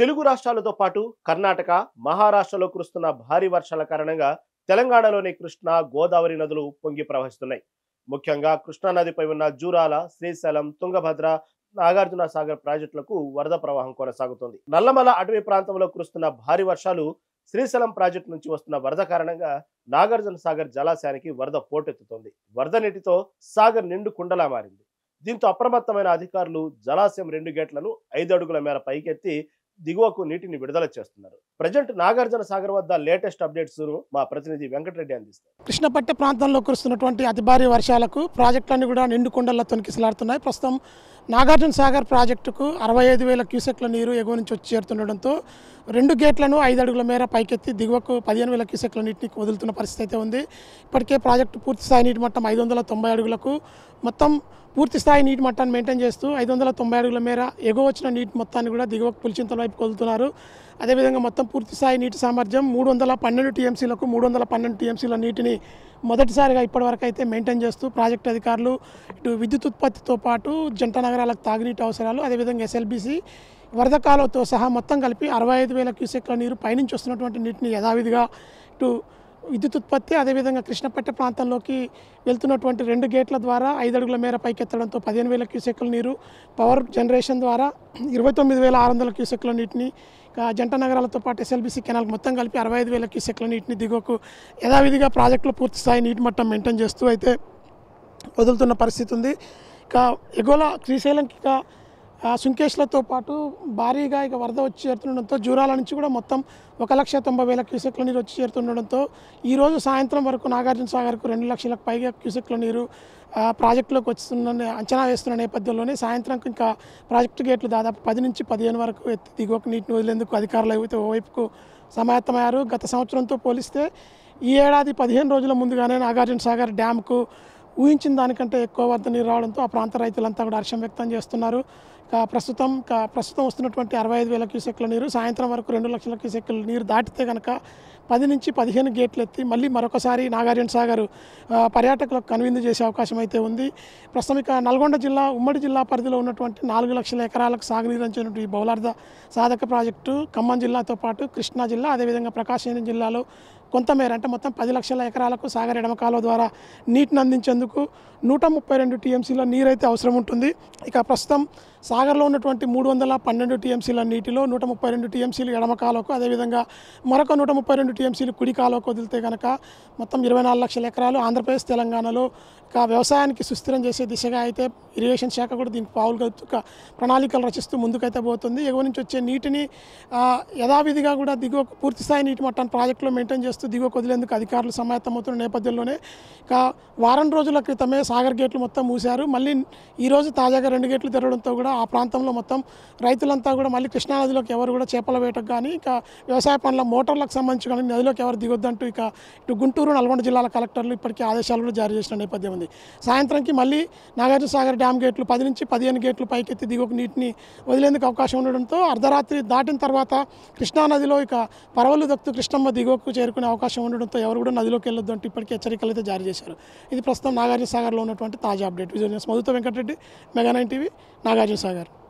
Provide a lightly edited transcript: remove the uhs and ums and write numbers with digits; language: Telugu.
తెలుగు రాష్ట్రాలతో పాటు కర్ణాటక, మహారాష్ట్రలో కురుస్తున్న భారీ వర్షాల కారణంగా తెలంగాణలోని కృష్ణా, గోదావరి నదులు పొంగి ప్రవహిస్తున్నాయి. ముఖ్యంగా కృష్ణా నదిపై ఉన్న జూరాల, శ్రీశైలం, తుంగభద్ర, నాగార్జున సాగర్ ప్రాజెక్టులకు వరద ప్రవాహం కొనసాగుతోంది. నల్లమల అటవీ ప్రాంతంలో కురుస్తున్న భారీ వర్షాలు, శ్రీశైలం ప్రాజెక్టు నుంచి వస్తున్న వరద కారణంగా నాగార్జున సాగర్ జలాశయానికి వరద పోటెత్తుతోంది. వరద నీటితో సాగర్ నిండు కుండలా మారింది. దీంతో అప్రమత్తమైన అధికారులు జలాశయం 2 గేట్లను 5 అడుగుల మేర పైకెత్తి దిగువకు నీటిని విడుదల చేస్తున్నారు. ప్రజెంట్ నాగార్జున సాగర్ వద్ద లేటెస్ట్ అప్డేట్స్ మా ప్రతినిధి వెంకటరెడ్డి అందిస్తారు. కృష్ణపట్ట ప్రాంతంలో కురుస్తున్నటువంటి అతి భారీ వర్షాలకు ప్రాజెక్టులన్నీ కూడా నిండు కొండల్లో తొనికిసలాడుతున్నాయి. ప్రస్తుతం నాగార్జున సాగర్ ప్రాజెక్టుకు 65,000 క్యూసెక్ల నీరు ఎగువ నుంచి వచ్చి చేరుతుండడంతో 2 గేట్లను 5 అడుగుల మేర పైకెత్తి దిగువకు 15,000 క్యూసెక్ల నీటిని వదులుతున్న పరిస్థితి అయితే ఉంది. ఇప్పటికే ప్రాజెక్టు పూర్తి స్థాయి నీటి మట్టం 590 అడుగులకు, మొత్తం పూర్తి స్థాయి నీటి మట్టాన్ని మెయింటైన్ చేస్తూ 590 అడుగుల మేర ఎగువ వచ్చిన నీటి మొత్తాన్ని కూడా దిగువకు పులిచింతల వైపు వదులుతున్నారు. అదేవిధంగా మొత్తం పూర్తి స్థాయి నీటి సామర్థ్యం 312 టీఎంసీలకు 312 టీఎంసీల నీటిని మొదటిసారిగా ఇప్పటివరకు అయితే మెయింటైన్ చేస్తూ ప్రాజెక్టు అధికారులు ఇటు విద్యుత్ ఉత్పత్తితో పాటు జంట నగరాలకు తాగునీటి అవసరాలు, అదేవిధంగా ఎస్ఎల్బీసీ వరద కాలువతో సహా మొత్తం కలిపి 65,000 క్యూసెక్ల నీరు పైనుంచి వస్తున్నటువంటి నీటిని యథావిధిగా ఇటు విద్యుత్ ఉత్పత్తి, అదేవిధంగా కృష్ణపట్ట ప్రాంతంలోకి వెళ్తున్నటువంటి 2 గేట్ల ద్వారా 5 అడుగుల మేర పైకెత్తడంతో 15,000 క్యూసెక్ల నీరు, పవర్ జనరేషన్ ద్వారా 29,600 క్యూసెక్ల నీటిని, జంట నగరాలతో పాటు ఎస్ఎల్బీసీ కెనాల్ మొత్తం కలిపి 65,000 క్యూసెక్ల నీటిని దిగువకు యథావిధిగా ప్రాజెక్టులో పూర్తి స్థాయి నీటి మట్టం మెయింటైన్ చేస్తూ అయితే వదులుతున్న పరిస్థితి ఉంది. ఇక ఎగువల శ్రీశైలంకి సుంకేష్లతో పాటు భారీగా వరద వచ్చి చేరుతుండడంతో జూరాల నుంచి కూడా మొత్తం 1,90,000 క్యూసెక్ల నీరు వచ్చి చేరుతుండడంతో ఈరోజు సాయంత్రం వరకు నాగార్జున సాగర్కు 2 లక్షలకు పైగా క్యూసెక్ల నీరు ప్రాజెక్టులోకి వస్తుందని అంచనా వేస్తున్న నేపథ్యంలోనే సాయంత్రం ఇంకా ప్రాజెక్టు గేట్లు దాదాపు 10 నుంచి 15 వరకు ఎత్తి దిగువకు నీటిని వదిలేందుకు అధికారులు అయితే ఓవైపుకు సమాయత్తమయ్యారు. గత సంవత్సరంతో పోలిస్తే ఈ ఏడాది 15 రోజుల ముందుగానే నాగార్జున సాగర్ డ్యామ్కు ఊహించిన దానికంటే ఎక్కువ వరద నీరు రావడంతో ఆ ప్రాంత రైతులంతా కూడా హర్షం వ్యక్తం చేస్తున్నారు. ప్రస్తుతం వస్తున్నటువంటి 65,000 క్యూసెక్ల నీరు సాయంత్రం వరకు 2 లక్షల క్యూసెక్ల నీరు దాటితే కనుక 10 నుంచి 15 గేట్లు ఎత్తి మళ్ళీ మరొకసారి నాగార్జున సాగర్ పర్యాటకులకు కనువిందు చేసే అవకాశం అయితే ఉంది. ప్రస్తుతం నల్గొండ జిల్లా ఉమ్మడి జిల్లా పరిధిలో ఉన్నటువంటి 4 లక్షల ఎకరాలకు సాగునీరు అందించినటువంటి ఈ బహుళార్థ సాధక ప్రాజెక్టు ఖమ్మం జిల్లాతో పాటు కృష్ణా జిల్లా, అదేవిధంగా ప్రకాశం జిల్లాలో కొంతమేర అంటే మొత్తం 10 లక్షల ఎకరాలకు సాగర్ ఎడమ కాలువ ద్వారా నీటిని అందించేందుకు 132 టీఎంసీల నీరైతే అవసరం ఉంటుంది. ప్రస్తుతం సాగర్లో ఉన్నటువంటి 312 టీఎంసీల నీటిలో 132 టీఎంసీలు ఎడమ కాలువకు, అదేవిధంగా మరొక 132 టీఎంసీలు కుడి కాలువకు వదిలితే కనుక మొత్తం 24 లక్షల ఎకరాలు ఆంధ్రప్రదేశ్, తెలంగాణలో వ్యవసాయానికి సుస్థిరం చేసే దిశగా అయితే ఇరిగేషన్ శాఖ కూడా దీనికి పావులుగా ప్రణాళికలు రచిస్తూ ముందుకైతే పోతుంది. ఎగువ నుంచి వచ్చే నీటిని యథావిధిగా కూడా దిగువకు పూర్తి స్థాయి నీటి మట్టాన్ని ప్రాజెక్టులో మెయింటైన్ చేస్తూ దిగువకు వదిలేందుకు అధికారులు సమాయత్తమవుతున్న నేపథ్యంలోనే వారం రోజుల క్రితమే సాగర్ గేట్లు మొత్తం మూశారు. మళ్ళీ ఈరోజు తాజాగా 2 గేట్లు తెరవడంతో కూడా ఆ ప్రాంతంలో మొత్తం రైతులంతా కూడా మళ్ళీ కృష్ణానదిలోకి ఎవరు కూడా చేపల వేటకు కానీ వ్యవసాయ పనుల మోటార్లకు సంబంధించి కానీ నదిలోకి ఎవరు దిగొద్దంటూ ఇటు గుంటూరు, నల్గొండ జిల్లాల కలెక్టర్లు ఇప్పటికీ ఆదేశాలు కూడా జారీ చేసిన నేపథ్యం ఉంది. సాయంత్రంకి మళ్ళీ నాగార్జున సాగర్ డ్యామ్ గేట్లు 10 నుంచి 15 గేట్లు పైకెత్తి దిగువకు నీటిని వదిలేందుకు అవకాశం ఉండడంతో అర్ధరాత్రి దాటిన తర్వాత కృష్ణానదిలో పరవలు దక్తూ కృష్ణమ్మ దిగువకు చేరుకునే అవకాశం ఉండడంతో ఎవరు కూడా నదిలోకి వెళ్ళొద్దు అంటూ ఇప్పటికీ హెచ్చరికలు అయితే జారీ చేశారు. ఇది ప్రస్తుతం నాగార్జున సాగర్లో ఉన్నటువంటి తాజా అప్డేట్. విజువల్ న్యూస్ మధుతో వెంకటరెడ్డి, మెగా 9 టీవీ, నాగార్జున సాగర్.